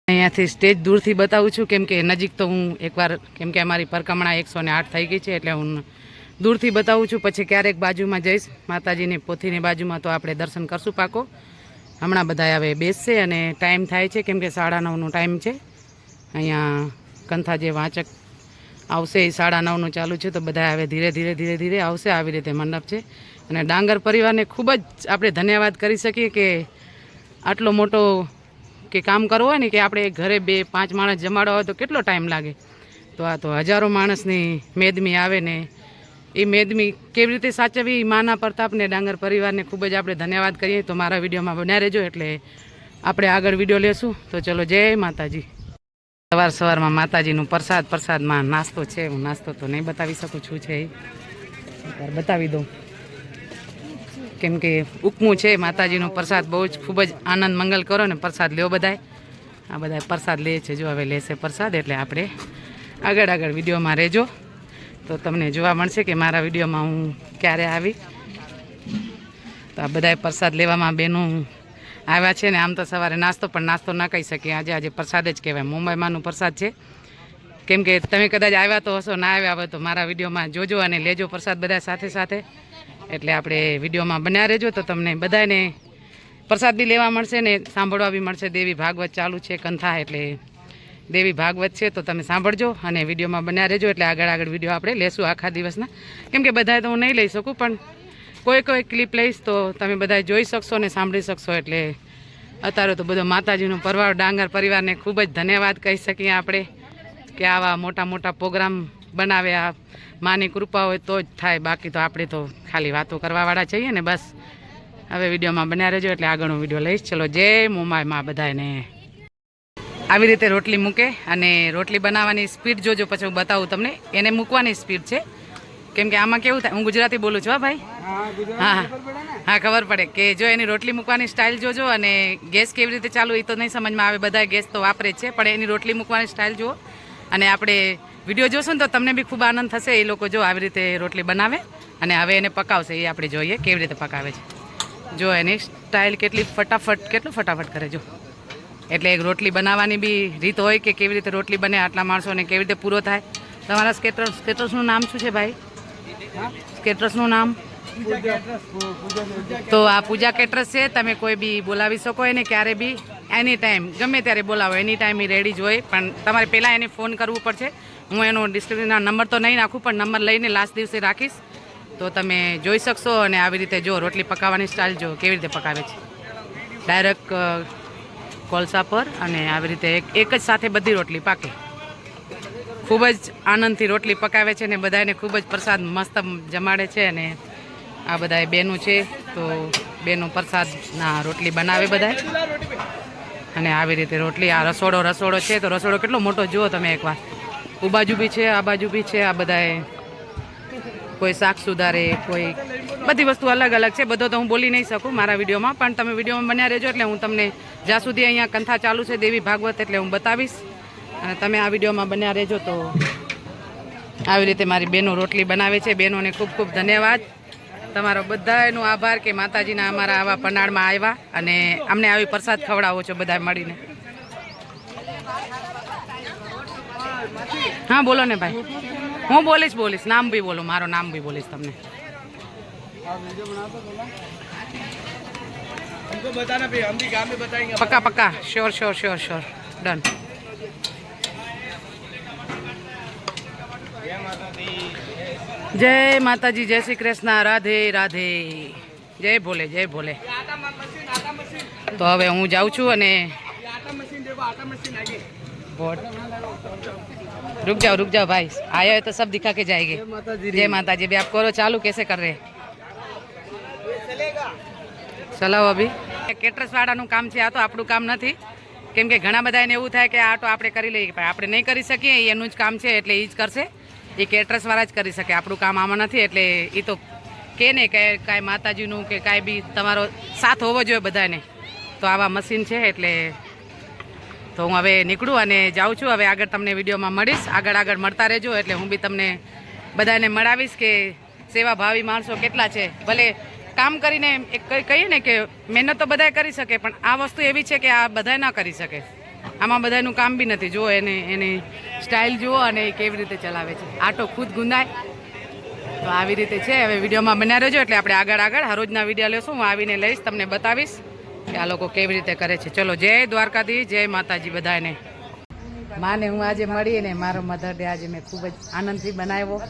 અહીંયાથી સ્ટેજ દૂરથી બતાવું છું, કેમ કે નજીક તો હું એકવાર, કેમ કે અમારી પરકમણા 108 થઈ ગઈ છે, એટલે હું દૂરથી બતાવું છું. પછી ક્યારેક બાજુમાં જઈશ માતાજીની પોથીની બાજુમાં, તો આપણે દર્શન કરશું પાકો. હમણાં બધા હવે બેસશે અને ટાઈમ થાય છે, કેમ કે 9:30નો ટાઈમ છે. અહીંયા કંથા જે વાંચક આવશે એ 9:30નું ચાલુ છે, તો બધા હવે ધીરે ધીરે આવશે. આવી રીતે મંડપ છે અને ડાંગર પરિવારને ખૂબ જ આપણે ધન્યવાદ કરી શકીએ કે આટલો મોટો કે કામ કરવું હોય ને, કે આપણે ઘરે 2-5 માણસ જમાડવા હોય તો કેટલો ટાઈમ લાગે, તો આ તો હજારો માણસની મેદમી આવે ને એ મેદમી કેવી રીતે સાચવવી, માના પ્રતાપને ડાંગર પરિવારને ખૂબ જ આપણે ધન્યવાદ કરીએ. તો મારા વિડીયોમાં બન્યા રહેજો, એટલે આપણે આગળ વિડીયો લેશું. તો ચલો, જય માતાજી. સવારમાં માતાજીનું પ્રસાદમાં નાસ્તો છે. હું નાસ્તો તો નહીં બતાવી શકું છું, છે એ બતાવી દઉં, કેમ કે ઉપમું છે માતાજીનો પ્રસાદ. બહુ જ ખૂબ જ આનંદ મંગલ કરો ને પ્રસાદ લ્યો બધાય. આ બધા પ્રસાદ લે છે, જો હવે લેશે પ્રસાદ, એટલે આપણે આગળ વિડીયોમાં રહેજો. તો તમને જોવા મળશે કે મારા વિડીયોમાં હું ક્યારે આવી. તો આ બધા પ્રસાદ લેવામાં બેનું આવ્યા છે ને. આમ તો સવારે નાસ્તો ન કહી શકીએ, આજે પ્રસાદ જ કહેવાય. મુંબઈમાંનું પ્રસાદ છે, કેમ કે તમે કદાચ આવ્યા તો હશો, ના આવ્યા હોય તો મારા વિડીયોમાં જોજો અને લેજો પ્રસાદ બધા સાથે. એટલે આપણે વિડીયોમાં બન્યા રહેજો, તો તમને બધાને પ્રસાદ બી લેવા મળશે ને સાંભળવા બી મળશે. દેવી ભાગવત ચાલુ છે, કંથા એટલે દેવી ભાગવત છે, તો તમે સાંભળજો અને વિડીયોમાં બન્યા રહેજો. એટલે આગળ વિડીયો આપણે લેશું આખા દિવસના, કેમ કે બધાએ તો હું નહીં લઈ શકું, પણ કોઈ ક્લિપ લઈશ તો તમે બધા જોઈ શકશો ને સાંભળી શકશો. એટલે અત્યારે તો બધો માતાજીનો પરવાર ડાંગર પરિવારને ખૂબ જ ધન્યવાદ કહી શકીએ આપણે, કે આવા મોટા પ્રોગ્રામ બનાવે. આ માની કૃપા હોય તો જ થાય, બાકી તો આપણે તો ખાલી વાતો કરવાવાળા છીએ ને બસ. હવે વિડીયોમાં બન્યા રહેજો, એટલે આગળનો વિડીયો લઈશ. ચલો, જય મુંબઈમાં બધાને. આવી રીતે રોટલી મૂકે અને રોટલી બનાવવાની સ્પીડ જોજો, પછી હું બતાવું તમને. એને મૂકવાની સ્પીડ છે, કેમ કે આમાં કેવું થાય, હું ગુજરાતી બોલું છું. હા ભાઈ, હા ખબર પડે કે જો એની રોટલી મૂકવાની સ્ટાઇલ જોજો. અને ગેસ કેવી રીતે ચાલુ એ તો નહીં સમજમાં આવે, બધા ગેસ તો વાપરે જ છે, પણ એની રોટલી મૂકવાની સ્ટાઇલ જુઓ. અને આપણે વિડીયો જોશું ને તો તમને બી ખૂબ આનંદ થશે. એ લોકો જો આવી રીતે રોટલી બનાવે અને હવે એને પકાવશે, એ આપણે જોઈએ કેવી રીતે પકાવે છે. જો એની સ્ટાઇલ કેટલું ફટાફટ કરે જો. એટલે એક રોટલી બનાવવાની બી રીત હોય કે કેવી રીતે રોટલી બને, આટલા માણસોને કેવી રીતે પૂરો થાય. તમારા સ્કેટર્સનું નામ શું છે ભાઈ? કેટરસનું નામ તો આ પૂજા કેટરસ છે. તમે કોઈ બી બોલાવી શકો એને ક્યારે બી, એની ટાઈમ ગમે ત્યારે બોલાવો, એની ટાઈમ એ રેડી જ હોય. પણ તમારે પહેલાં એને ફોન કરવું પડશે. હું એનો ડિસ્ક્રિપ્શનના નંબર તો નહીં નાખું, પણ નંબર લઈને લાસ્ટ દિવસે રાખીશ, તો તમે જોઈ શકશો. અને આવી રીતે જો રોટલી પકાવવાની સ્ટાઇલ જો કેવી રીતે પકાવે છે, ડાયરેક્ટ કોલસા પર, અને આવી રીતે એક જ સાથે બધી રોટલી પાકે. ખૂબ જ આનંદથી રોટલી પકાવે છે ને બધાને ખૂબ જ પ્રસાદ મસ્ત જમાડે છે. અને આ બધા બેનું છે, તો બેનું પ્રસાદના રોટલી બનાવે બધા. અને આવી રીતે રોટલી, આ રસોડો છે, તો રસોડો કેટલો મોટો જુઓ તમે એકવાર. આ બાજુ બી છે, આ બાજુ બી છે. આ બધાએ કોઈ શાક સુધારે, કોઈ બધી વસ્તુ અલગ છે. બધો તો હું બોલી નહીં શકું મારા વિડીયોમાં, પણ તમે વિડીયોમાં બન્યા રહેજો. એટલે હું તમને જ્યાં સુધી અહીંયા કંથા ચાલુ છે દેવી ભાગવત, એટલે હું બતાવીશ. અને તમે આ વિડીયોમાં બન્યા રહેજો. તો આવી રીતે મારી બહેનો રોટલી બનાવે છે. બહેનોને ખૂબ ધન્યવાદ. તમારો બધાનો આભાર કે માતાજીના અમારા આવા પંડાળમાં આવ્યા અને અમને આવી પ્રસાદ ખવડાવો છો બધા મળીને. હા બોલો ને ભાઈ, હું બોલીશ, નામ બી બોલો, મારું નામ બી બોલીશ તમને. પક્કા શ્યોર ડન. જય માતાજી, જય શ્રી કૃષ્ણ, રાધે. જય ભોલે. તો હવે હું જાઉં છું અને रुक जाओ भाई, आया है तो सब दिखा के जाएंगे. जय माताजी. भी आप करो चालू, कैसे कर रहे ચલાવો અભી. કેટરસ વાળાનું કામ છે, આ તો આપણું કામ નથી. કેમ કે ઘણા બધા એને એવું થાય કે આ તો આપણે કરી લઈએ, પણ આપણે નહીં કરી શકીએ. એનું જ કામ છે, એટલે એ જ કરશે. એ કેટરસ વાળા જ કરી શકે, આપણું કામ આમાં નથી. એટલે એ તો કે ને કે કાંઈ માતાજીનું કે કાંઈ બી તમારો સાથ હોવો જોઈએ બધાને. તો આવા મશીન છે. એટલે તો હું હવે નીકળું અને જાઉં છું. હવે આગળ તમને વિડીયોમાં મળીશ. આગળ મળતા રહેજો, એટલે હું બી તમને બધાને મળાવીશ કે સેવાભાવી માણસો કેટલા છે. ભલે કામ કરીને કહીએ ને કે મહેનત તો બધાય કરી શકે, પણ આ વસ્તુ એવી છે કે આ બધાય ના કરી શકે. આમાં બધાનું કામ બી નથી. જુઓ એને એની સ્ટાઇલ જુઓ અને એ કેવી રીતે ચલાવે છે. આટો ખુદ ગુંદાય. તો આવી રીતે છે. હવે વિડીયોમાં બન્યા રહેજો એટલે આપણે આગળ હરોજના વિડીયો લેશું. હું આવીને લઈશ, તમને બતાવીશ કે આ લોકો કેવી રીતે કરે છે. ચલો, જય દ્વારકાધીશ, જય માતાજી બધાને. માને હું આજે મળીને મારો મધર ડે આજે મેં ખૂબ જ આનંદથી બનાવ્યો,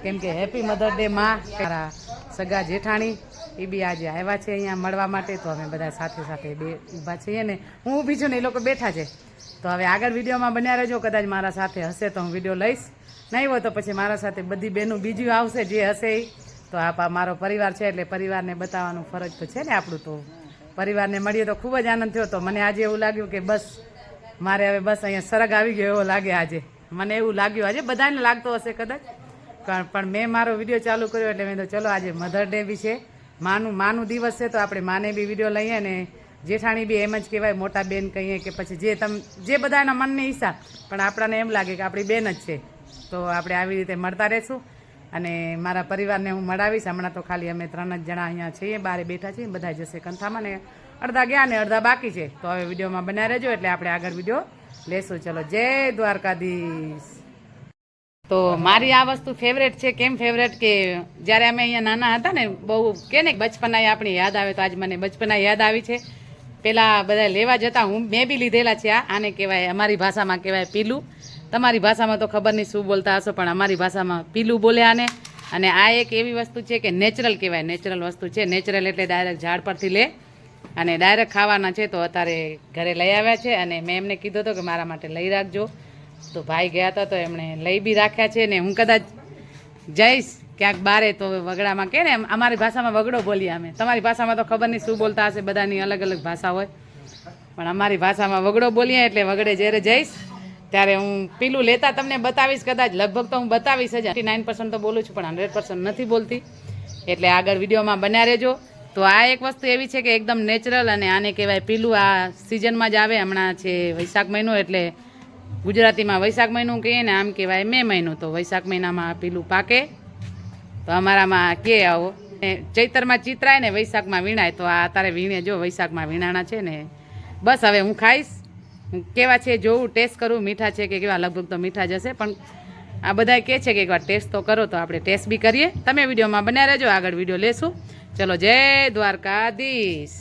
કેમ કે હેપી મધર ડે માં. મારા સગા જેઠાણી એ બી આજે આવ્યા છે અહીંયા મળવા માટે. તો અમે બધા સાથે બે ઊભા છીએ ને, હું ઊભી છું ને એ લોકો બેઠા છે. તો હવે આગળ વિડીયોમાં બન્યા રહેજો. કદાચ મારા સાથે હશે તો હું વિડીયો લઈશ, નહીં હોય તો પછી મારા સાથે બધી બહેનું બીજું આવશે જે હશે એ. તો આ મારો પરિવાર છે એટલે પરિવારને બતાવવાનું ફરજ તો છે ને આપણું. તો પરિવારને મળીએ તો ખૂબ જ આનંદ થયો. તો મને આજે એવું લાગ્યું કે બસ મારે હવે બસ અહીંયા સરગ આવી ગયો એવો લાગે આજે. મને એવું લાગ્યું, આજે બધાને લાગતો હશે કદાચ, પણ મેં મારો વિડીયો ચાલુ કર્યો એટલે મેં તો ચલો આજે મધર ડે બી છે, માનું દિવસ છે, તો આપણે માને બી વિડીયો લઈએ ને જેઠાણી બી એમ જ કહેવાય, મોટા બેન કહીએ કે પછી જે બધાના મનની હિસાબ, પણ આપણાને એમ લાગે કે આપણી બેન જ છે. તો આપણે આવી રીતે મળતા રહેશું અને મારા પરિવારને હું મળાવીશ. હમણાં તો ખાલી અમે 3 જ જણા અહીંયા છીએ, બહાર બેઠા છીએ. બધા જશે કંથામાં ને અડધા ગયા ને અડધા બાકી છે. તો હવે વિડીયોમાં બન્યા રહેજો એટલે આપણે આગળ વિડીયો લેશું. ચલો, જય દ્વારકાધીશ. તો મારી આ વસ્તુ ફેવરેટ છે. કેમ ફેવરેટ કે જ્યારે અમે અહીંયા નાના હતા ને, બહુ કે ને બચપના આપણી યાદ આવે. તો આજ મને બચપના યાદ આવી છે. પહેલાં બધા લેવા જતા, મેં બી લીધેલા છે. આને કહેવાય, અમારી ભાષામાં કહેવાય પીલું. તમારી ભાષામાં તો ખબર નહીં શું બોલતા હશો, પણ અમારી ભાષામાં પીલું બોલે આને. અને આ એક એવી વસ્તુ છે કે નેચરલ કહેવાય, નેચરલ વસ્તુ છે. નેચરલ એટલે ડાયરેક્ટ ઝાડ પરથી લે અને ડાયરેક્ટ ખાવાના છે. તો અત્યારે ઘરે લઈ આવ્યા છે અને મેં એમને કીધું હતું કે મારા માટે લઈ રાખજો. તો ભાઈ ગયા હતા તો એમણે લઈ બી રાખ્યા છે. ને હું કદાચ જઈશ ક્યાંક બારે તો વગડામાં કે ને, અમારી ભાષામાં વગડો બોલીએ અમે. તમારી ભાષામાં તો ખબર નહીં શું બોલતા હશે, બધાની અલગ અલગ ભાષા હોય, પણ અમારી ભાષામાં વગડો બોલીએ. એટલે વગડે જ્યારે જઈશ ત્યારે હું પીલું લેતા તમને બતાવીશ. કદાચ લગભગ તો હું બતાવીશ જ. 99% તો બોલું છું પણ 100% નથી બોલતી. એટલે આગળ વિડીયોમાં બન્યા રહેજો. તો આ એક વસ્તુ એવી છે કે એકદમ નેચરલ અને આને કહેવાય પીલું. આ સિઝનમાં જ આવે. હમણાં છે વૈશાખ મહિનો, એટલે ગુજરાતીમાં વૈશાખ મહિનું કહીએ ને, આમ કહેવાય મે મહિનું. તો વૈશાખ મહિનામાં પીલું પાકે. તો અમારામાં કે આવો ચૈતરમાં ચિતરાય ને વૈશાખમાં વીણાય. તો આ તારે વીણે જો વૈશાખમાં વીણાણા છે ને. બસ હવે હું ખાઈશ, કેવા છે જોવું, ટેસ્ટ કરું, મીઠા છે કે કેવા. લગભગ તો મીઠા જ હશે, પણ આ બધા કહે છે કે એકવાર ટેસ્ટ તો કરો. તો આપણે ટેસ્ટ બી કરીએ. તમે વિડીયોમાં બન્યા રહેજો, આગળ વિડીયો લેશું. ચલો, જય દ્વારકાધીશ.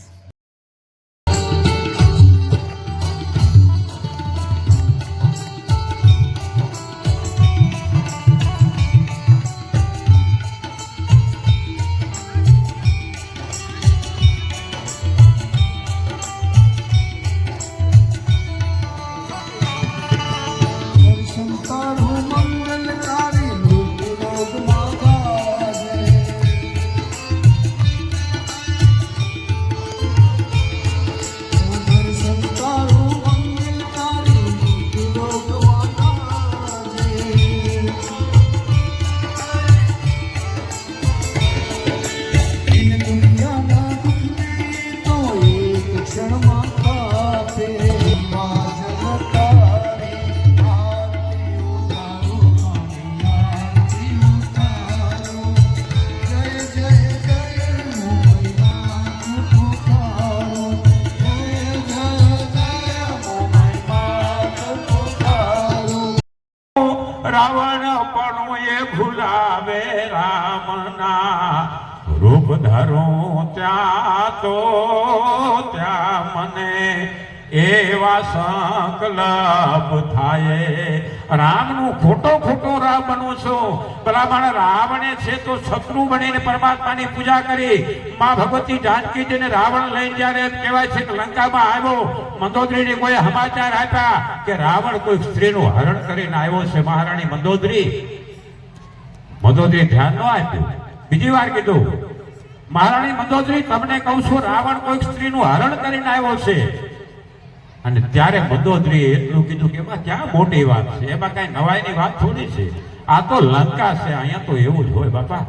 રાવણ પણ એ ભૂલાવે રામના રૂપ ધરું ત્યાં મને એવા સંકલ્પ થાય. રામનું ખોટો રામ બનું છું. ભલા રાવણે છે તો શત્રુ બનીને પરમાત્માની પૂજા કરી. માં ભગવતી જાનકીજીને રાવણ લઈને જ્યારે કહેવાય છે કે લંકામાં આવ્યો, મંદોદરીને કોઈ સમાચાર આપ્યા કે રાવણ કોઈ સ્ત્રીનું હરણ કરીને આવ્યો છે. મહારાણી મંદોદરી ધ્યાન ન આપ્યું. બીજી વાર કીધું, મહારાણી મંદોદરી તમને કહું છું, રાવણ કોઈ સ્ત્રીનું હરણ કરીને આવ્યો છે. અને ત્યારે મંદોદરી એટલું કીધું કે એમાં ક્યાં મોટી વાત છે, એમાં કઈ નવાઈની વાત થોડી છે. આ તો લંકા છે, અહીંયા તો એવું જ હોય બાપા.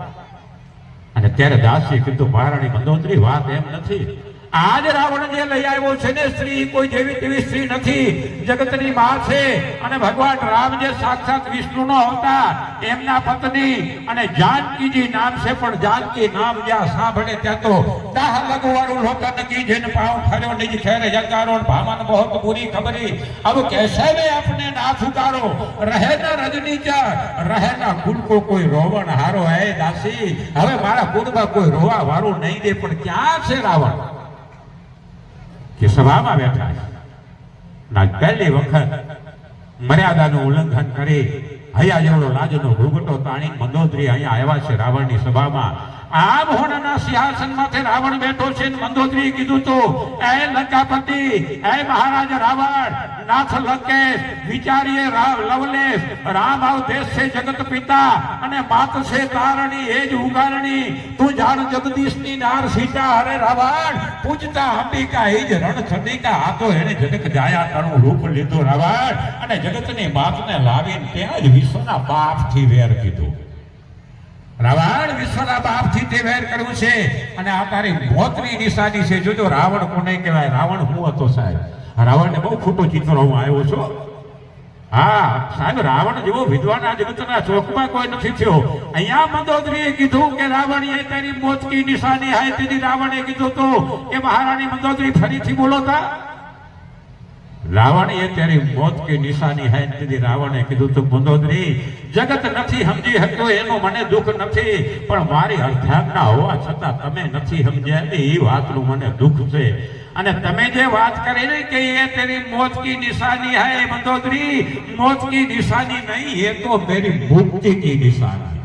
અને ત્યારે દાસી કીધું, મહારાણી મંદોદરી વાત એમ નથી. આજ રાવણ જે લઈ આવ્યો છે ને સ્ત્રી કોઈ જેવી તેવી સ્ત્રી નથી, જગતની માં છે. અને ભગવાન રામ જે સાક્ષાત વિષ્ણુનો અવતાર, એમના પત્ની અને જાનકીજી નામ છે. પણ જાનકી નામ જ્યાં સાંભળે ત્યાં તો દાહ લગવાળું લોટન કી જેન પાઉં ખર્યો નિજ ખેર જગારો ભામન બહોત બુરી ખબરી अब कैसे में अपने ना फुकारो रहे ना रजनी चा रहे ना कुल को कोई रोवण हारो है दासी. હવે મારા કુળમાં કોઈ રોવા વાળું નહીં દે. પણ ક્યાં છે રાવણ કે સભામાં બેઠા છે ના પહેલી વખત મર્યાદાનું ઉલ્લંઘન કરી હૈયા જેવડો લાજનો ઘૂંઘટો તાણી મંદોદરી અહીંયા આવ્યા છે રાવણની સભામાં. આમ હોનાના સિંહાસન માથે રાવણ બેઠો છે. મંદોદરી કીધું તો એ લંકાપતિ, એ મહારાજ રાવણ, નાથ લંકેશ, વિચારીએ લવલેશ, રામ આવ દેશ છે જગત પિતા અને માત છે તારણી એ જ ઉગારણી. તું જાણ જગદીશની નાર સીતા. અરે રાવણ પૂજતા અંબિકા એ જ રણછંડિકા. આ તો એને જગત જાયા તારું રૂપ લીધું રાવણ અને જગતની માતને લાવીને ત્યાં જ વિશ્વના બાપથી વેર કીધું. રાવણ વિશ્વના બાપથી તે વેર કર્યું છે અને આ તારી મોતની નિશાની છે. જોજો રાવણ કોને કહેવાય. રાવણ હું હતો સાહેબ. રાવણને બહુ ખોટું ચિત્ર હું આવ્યો છું. હા સાહેબ, રાવણ જેવો વિદ્વાન આ જગતના ચોકમાં કોઈ નથી થયો. અહીંયા મંદોદરીએ કીધું કે રાવણ એ તારી મોત કી નિશાની હૈ. તેથી રાવણે કીધું તો કે મહારાણી મંદોદરી ફરીથી બોલો તા. રાવણ એ તેરી મોત કી નિશાની હૈ. તેથી રાવણે કીધું તો મંદોદરી જગત નથી સમજી શકતો એનો મને દુઃખ નથી, પણ મારી અર્ધાજ્ઞા હોવા છતાં તમે નથી સમજ્યા એ વાતનું મને દુઃખ છે. અને તમે જે વાત કરી ને કે એ તેરી મોત કી નિશાની હૈ મંદોદરી, મોત કી નિશાની નહીં, એ તો મેરી મુક્તિ કી નિશાની.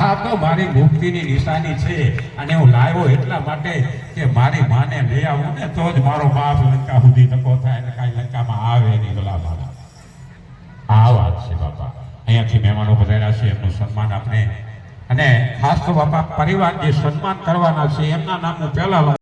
આ તો મારી મુક્તિની નિશાની છે. અને હું લાવ્યો એટલા માટે કે મારી માને લઈ આવું ને તો જ મારો બાપ લંકા સુધી ટકો થાય અને કાંઈ લંકામાં આવે નહીં. ભલા મારા આ વાત છે બાપા. અહીંયાથી મહેમાનો પધાર્યા છે, એમનું સન્માન આપણે, અને ખાસ તો બાપા પરિવાર જે સન્માન કરવાના છે એમના નામ હું પહેલા લઉં.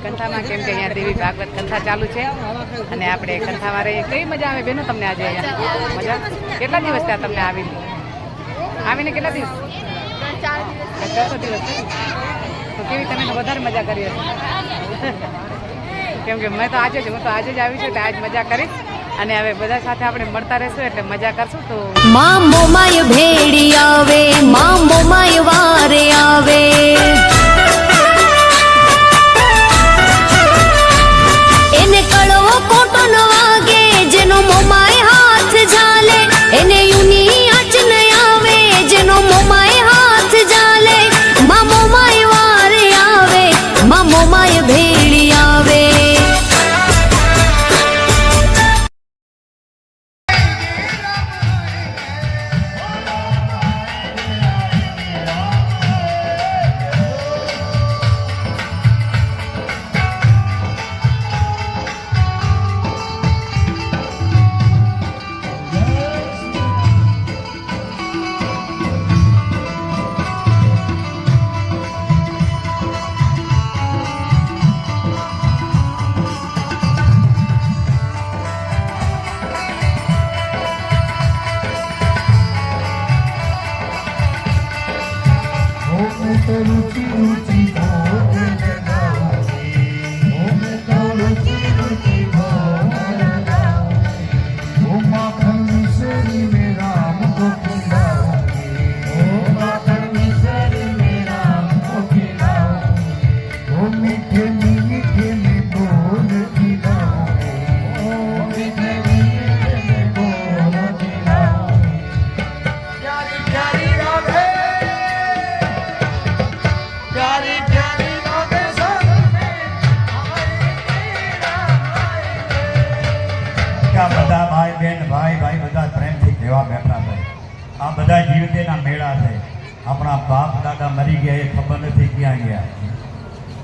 કંથામાં, કેમ કે અહીંયા દેવી ભાગવત કંથા ચાલુ છે અને આપણે કંથામાં રહીએ. કઈ મજા આવે બેનો તમને આજે અહીંયા? મજા? કેટલા દિવસ થયા તમને આવીને કેટલા દિવસ? 4 દિવસ. તો કેવી તમે તો વધારે મજા કરી હશે? કેમ કે હું તો આજે જ આવી છું, તો આજ મજા કરીશ અને હવે બધા સાથે આપણે મળતા રહેશું એટલે મજા કરશું. તો મામો માય ભેડી આવે, મામો માય વારે આવે, એને કળવો કોટો ન વાગે, જેનો મોમાય હાથ ઝાલે એને યુની આચ ન આવે, જેનો મોમાય હાથ ઝાલે મામો માય વારે આવે, મામો માય ભેડી આવે. रुचि रुचि भोग लगाओगे, मैं तो रुचि रुचि भोग लगाओगे, वो माखन मिश्री में राम को खिलाओगे, वो माखन मिश्री में राम को खिलाओगे, वो मीठे मीठे में बोल खिलाओगे, वो मीठे मीठे में बोल खिलाओगे. प्यारी प्यारी राधे, प्यारी प्यारी राधे संग में આ બધા ભાઈ બહેન ભાઈ બધા પ્રેમથી કહેવા બેઠા છે. આ બધા જીવતેના મેળા છે. આપણા બાપ દાદા મરી ગયા, એ ખબર નથી ક્યાં ગયા.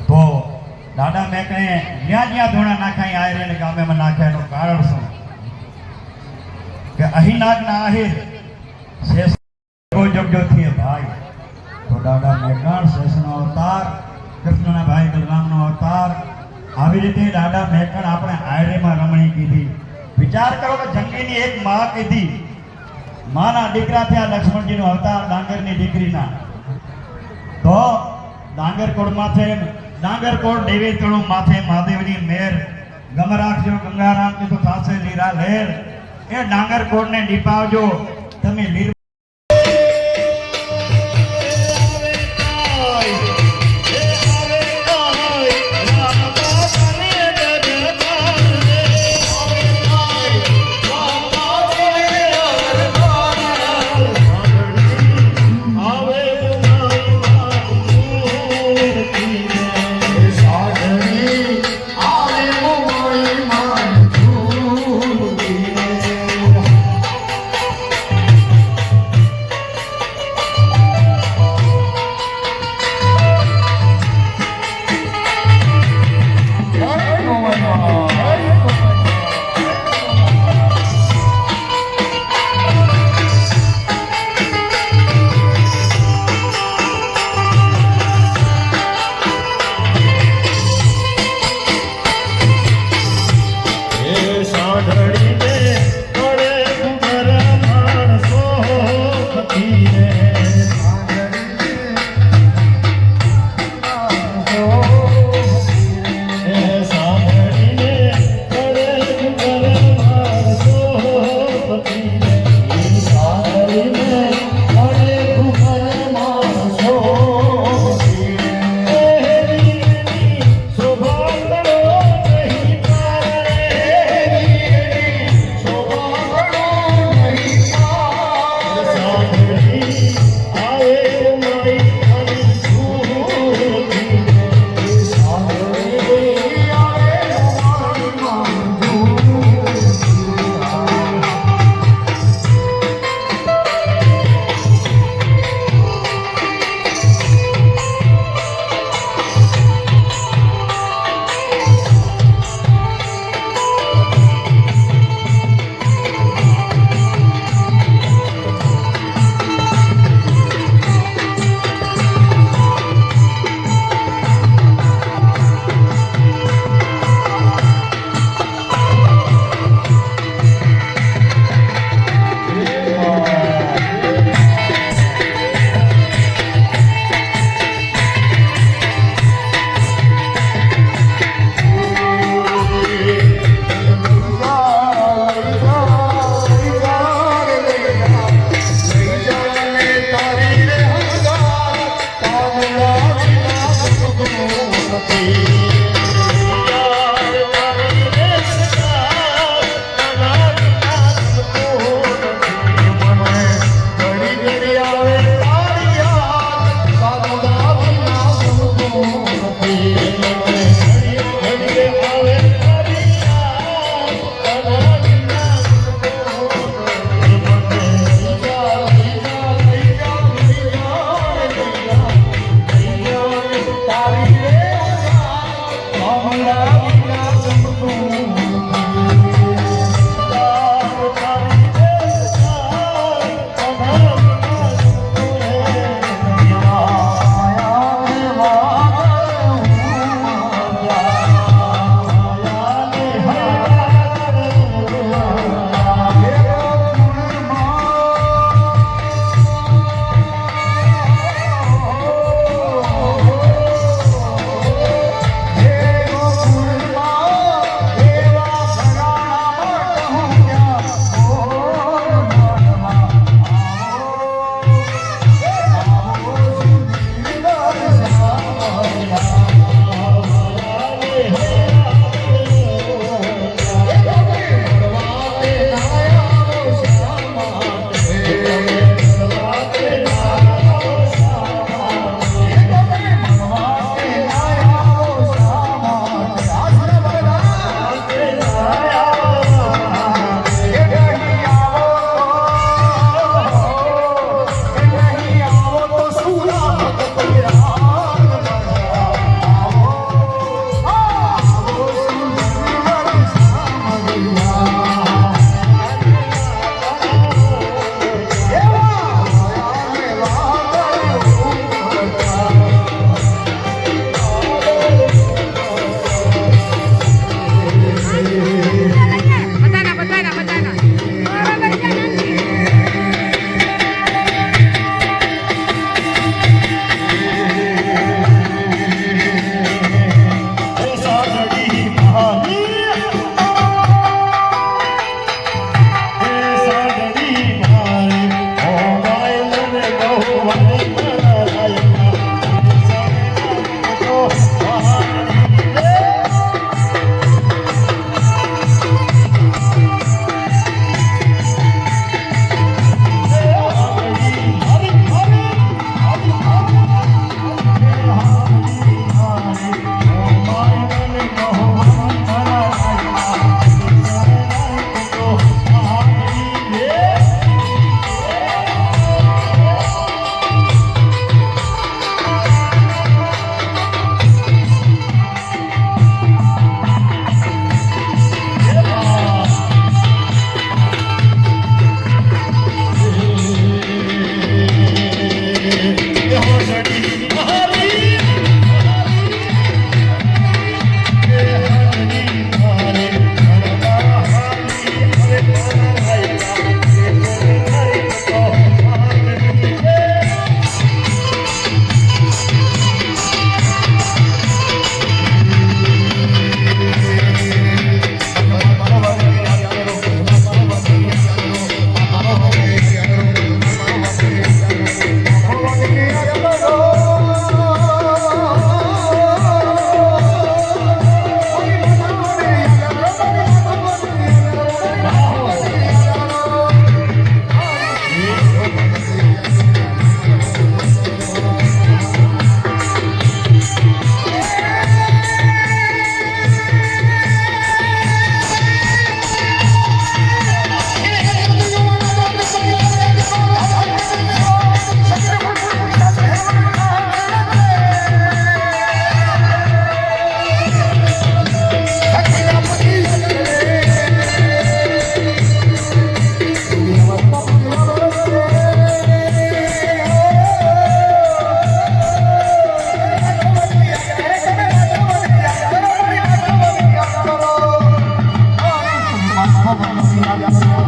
તો દાદા મેં કહે જ્યાં ધોણા નાખાય આયરે ગામેમાં નાખ્યા એનું કારણ શું? કે અહીં નાગના આહિર શેષ જોગજો થઈએ ભાઈ. તો દાદા મેઘાણ શેષનો અવતાર, કૃષ્ણના ભાઈ બલરામનો અવતાર. આવી રીતે દાદા મેઘાણ આપણે આયરેમાં રમણી કીધી. વિચાર કરો કે જંગીની એક માં કીધી, માના દીકરા થયા લક્ષ્મણજીનો અવતાર ડાંગરની દીકરીના. તો ડાંગરકોટ માથે ડાંગરકોટ દેવી તળું માથે મહાદેવની મેર, ગમ રાખજો ગંગારામ કી તો થાશે લીરા લહેર. એ ડાંગરકોટને દીપાવજો તમે લીર Oh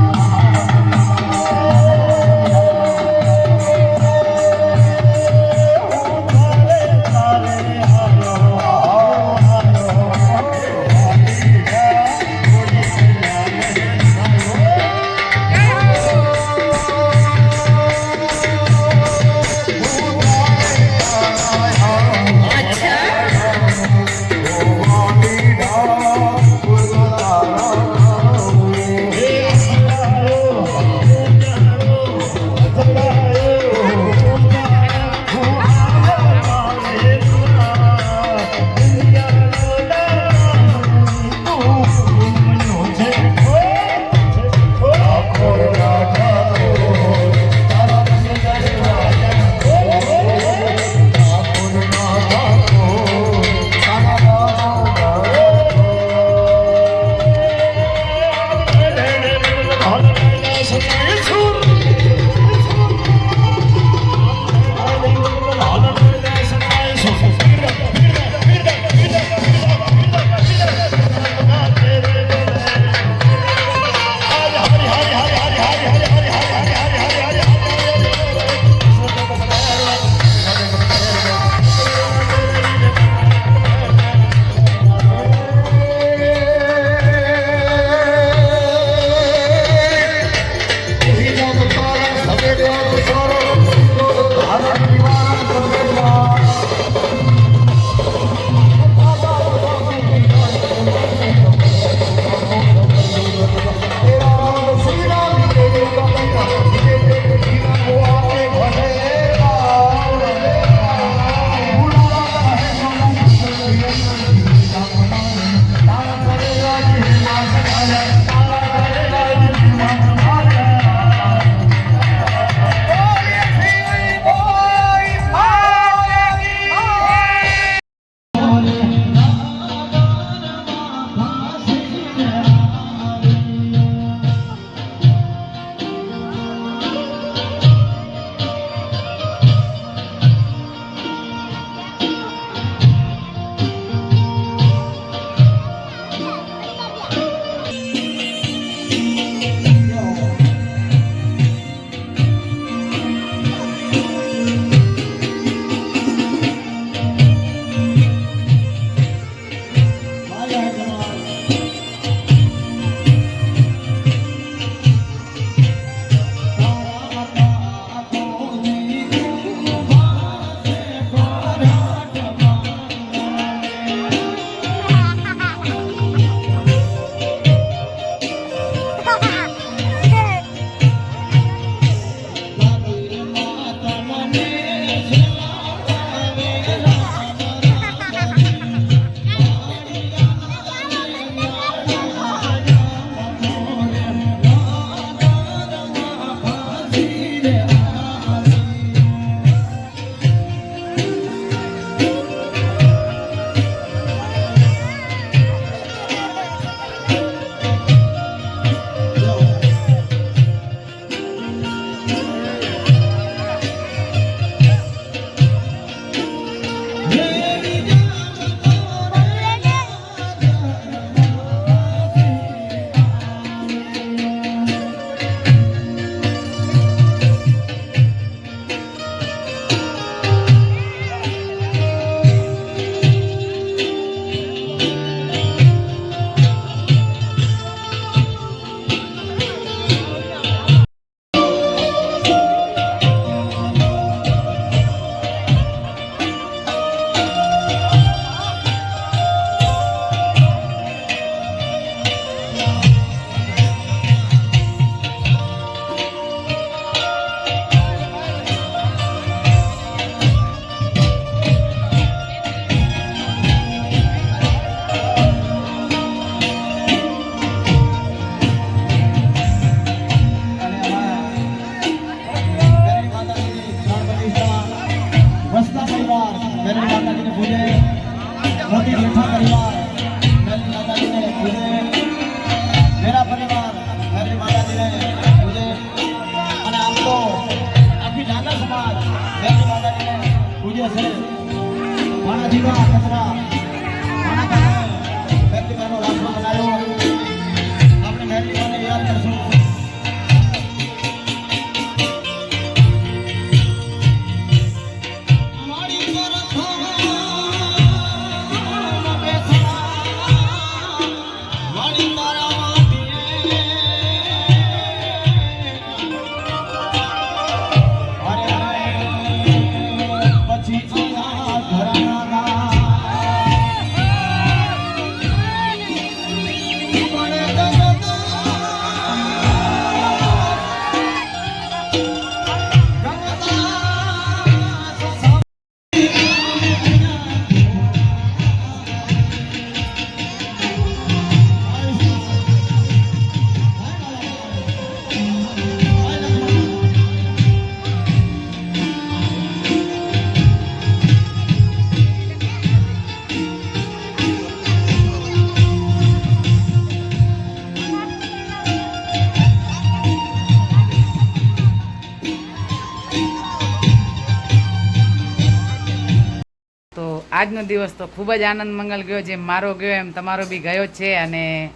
આજનો દિવસ તો ખૂબ જ આનંદ મંગલ ગયો, જેમ મારો ગયો એમ તમારો બી ગયો જ છે. અને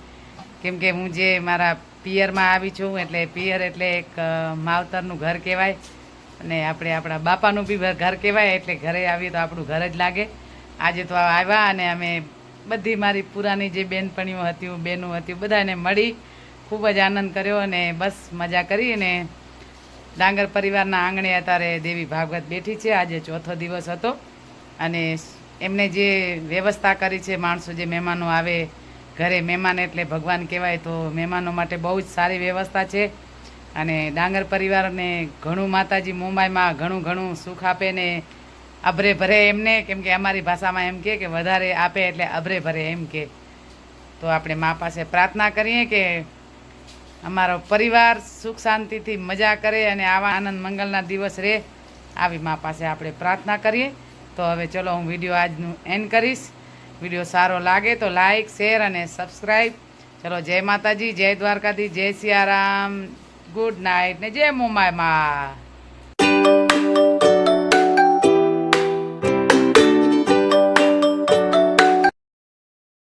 કેમ કે હું જે મારા પિયરમાં આવી છું, એટલે પિયર એટલે એક માવતરનું ઘર કહેવાય, અને આપણે આપણા બાપાનું બી ઘર કહેવાય, એટલે ઘરે આવીએ તો આપણું ઘર જ લાગે. આજે તો આવ્યા અને અમે બધી મારી પુરાની જે બેનપણીઓ હતી, બહેનો હતી, બધાને મળી ખૂબ જ આનંદ કર્યો અને બસ મજા કરી. અને ડાંગર પરિવારના આંગણે અત્યારે દેવી ભાગવત બેઠી છે. આજે ચોથો દિવસ હતો અને એમને જે વ્યવસ્થા કરી છે, માણસો જે મહેમાનો આવે ઘરે, મહેમાન એટલે ભગવાન કહેવાય, તો મહેમાનો માટે બહુ જ સારી વ્યવસ્થા છે. અને ડાંગર પરિવારને ઘણું માતાજી મુંબઈમાં ઘણું ઘણું સુખ આપે ને અભરે ભરે એમને, કેમ કે અમારી ભાષામાં એમ કે વધારે આપે એટલે અભરે ભરે એમ કે. તો આપણે મા પાસે પ્રાર્થના કરીએ કે અમારો પરિવાર સુખ શાંતિથી મજા કરે અને આવા આનંદ મંગલના દિવસ રહે, આવી મા પાસે આપણે પ્રાર્થના કરીએ. તો હવે ચલો હું વિડીયો આજનું એન્ડ કરીશ. વિડીયો સારો લાગે તો લાઈક, શેર અને સબસ્ક્રાઈબ. ચલો, જય માતાજી, જય દ્વારકાધીશ, જય સિયારામ, ગુડ નાઇટ ને જય મુંબઈમાં.